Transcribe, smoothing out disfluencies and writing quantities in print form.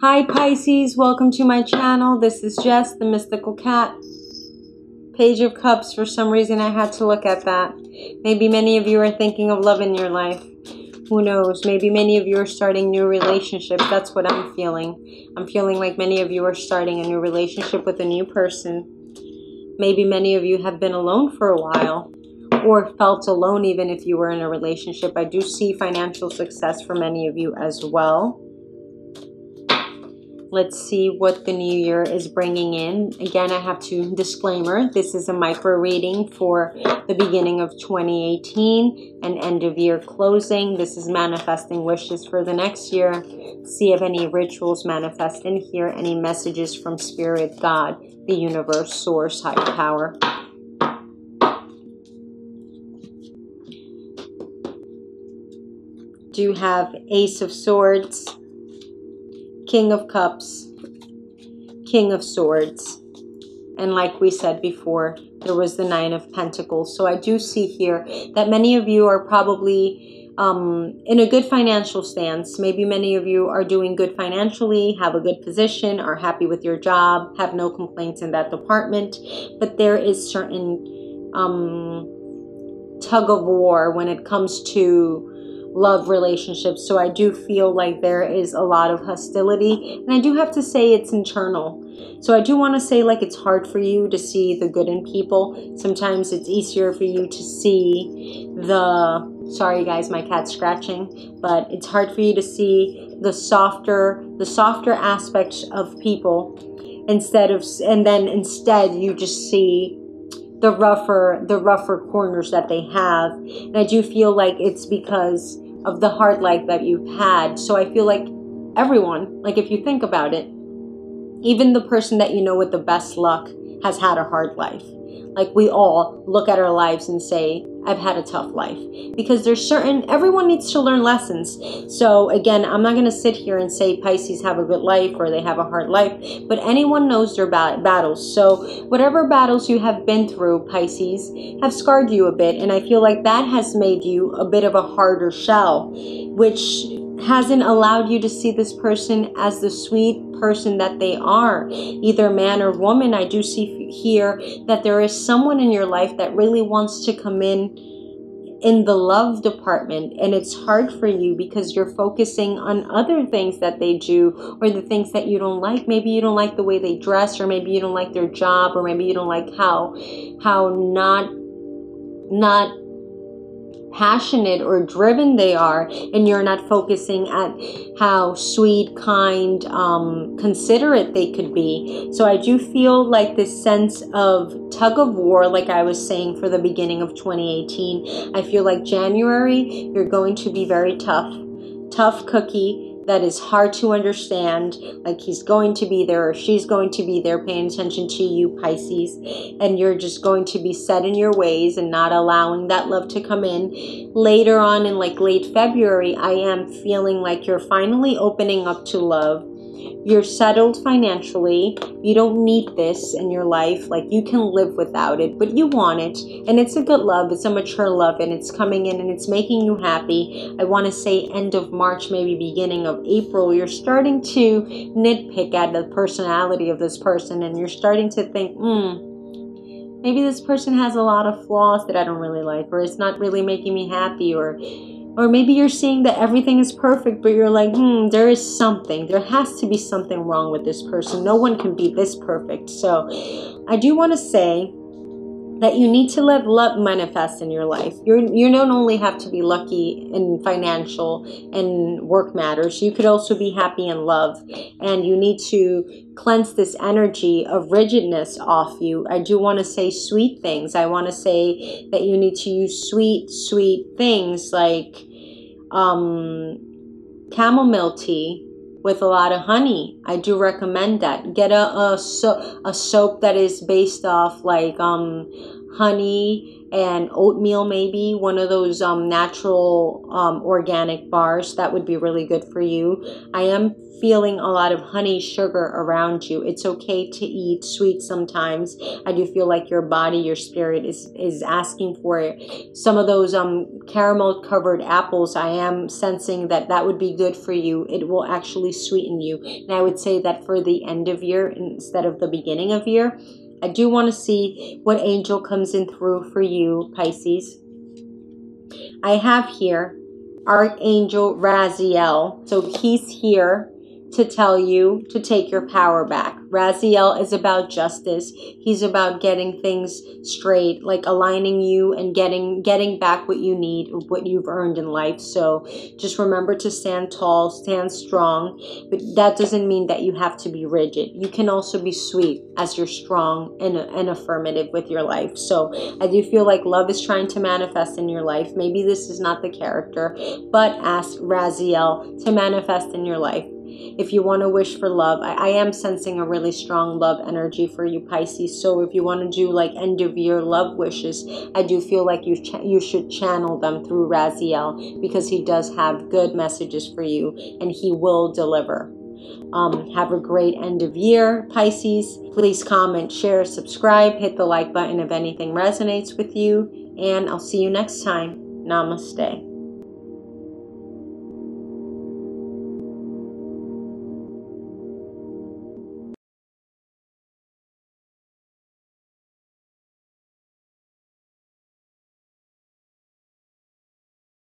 Hi Pisces, welcome to my channel. This is Jess, the Mystical Cat. Page of Cups, for some reason I had to look at that. Maybe many of you are thinking of love in your life. Who knows? Maybe many of you are starting new relationships. That's what I'm feeling. I'm feeling like many of you are starting a new relationship with a new person. Maybe many of you have been alone for a while, or felt alone even if you were in a relationship. I do see financial success for many of you as well. Let's see what the new year is bringing in. Again, I have to disclaimer, this is a micro reading for the beginning of 2018 and end of year closing. This is manifesting wishes for the next year. See if any rituals manifest in here, any messages from Spirit, God, the universe, source, higher power. Do have Ace of Swords, King of Cups, King of Swords, and like we said before, there was the Nine of Pentacles. So I do see here that many of you are probably in a good financial stance. Maybe many of you are doing good financially, have a good position, are happy with your job, have no complaints in that department, but there is certain tug of war when it comes to love relationships. So I do feel like there is a lot of hostility, and I do have to say it's internal. So I do want to say, like, it's hard for you to see the good in people. Sometimes it's easier for you to see the, sorry guys, my cat's scratching, but it's hard for you to see the softer aspects of people instead you just see the rougher corners that they have. And I do feel like it's because of the hard life that you've had. So I feel like everyone, like if you think about it, even the person that you know with the best luck has had a hard life. Like we all look at our lives and say, I've had a tough life, because everyone needs to learn lessons. So again, I'm not going to sit here and say Pisces have a good life or they have a hard life, but anyone knows their battles. So whatever battles you have been through, Pisces, have scarred you a bit. And I feel like that has made you a bit of a harder shell, which hasn't allowed you to see this person as the sweet person that they are, either man or woman. I do see here that there is someone in your life that really wants to come in the love department, and it's hard for you because you're focusing on other things that they do, or the things that you don't like. Maybe you don't like the way they dress, or maybe you don't like their job, or maybe you don't like how not passionate or driven they are, and you're not focusing at how sweet, kind, considerate they could be. So I do feel like this sense of tug of war, like I was saying, for the beginning of 2018. I feel like January, you're going to be very tough cookie that is hard to understand. Like he's going to be there, or she's going to be there paying attention to you, Pisces, and you're just going to be set in your ways and not allowing that love to come in. Later on in like late February, I am feeling like you're finally opening up to love. You're settled financially. You don't need this in your life. Like you can live without it, but you want it. And it's a good love. It's a mature love, and it's coming in and it's making you happy. I want to say end of March, maybe beginning of April, you're starting to nitpick at the personality of this person, and you're starting to think, maybe this person has a lot of flaws that I don't really like, or it's not really making me happy, or maybe you're seeing that everything is perfect, but you're like, there has to be something wrong with this person. No one can be this perfect. So I do want to say that you need to let love manifest in your life. You don't only have to be lucky in financial and work matters. You could also be happy in love, and you need to cleanse this energy of rigidness off you. I do want to say sweet things. I want to say that you need to use sweet things like chamomile tea with a lot of honey. I do recommend that. Get a soap that is based off like honey and oatmeal, maybe one of those natural organic bars. That would be really good for you. I am feeling a lot of honey sugar around you. It's okay to eat sweet sometimes. I do feel like your body, your spirit is asking for it. Some of those caramel covered apples, I am sensing that that would be good for you. It will actually sweeten you. And I would say that for the end of year instead of the beginning of year. I do want to see what angel comes in through for you, Pisces. I have here Archangel Raziel. So he's here to tell you to take your power back. Raziel is about justice. He's about getting things straight, like aligning you and getting back what you need, what you've earned in life. So just remember to stand tall, stand strong, but that doesn't mean that you have to be rigid. You can also be sweet as you're strong and affirmative with your life. So I do feel like love is trying to manifest in your life. Maybe this is not the character, but ask Raziel to manifest in your life. If you want to wish for love, I am sensing a really strong love energy for you, Pisces. So if you want to do like end of year love wishes, I do feel like you should channel them through Raziel, because he does have good messages for you and he will deliver. Have a great end of year, Pisces. Please comment, share, subscribe, hit the like button if anything resonates with you, and I'll see you next time. Namaste.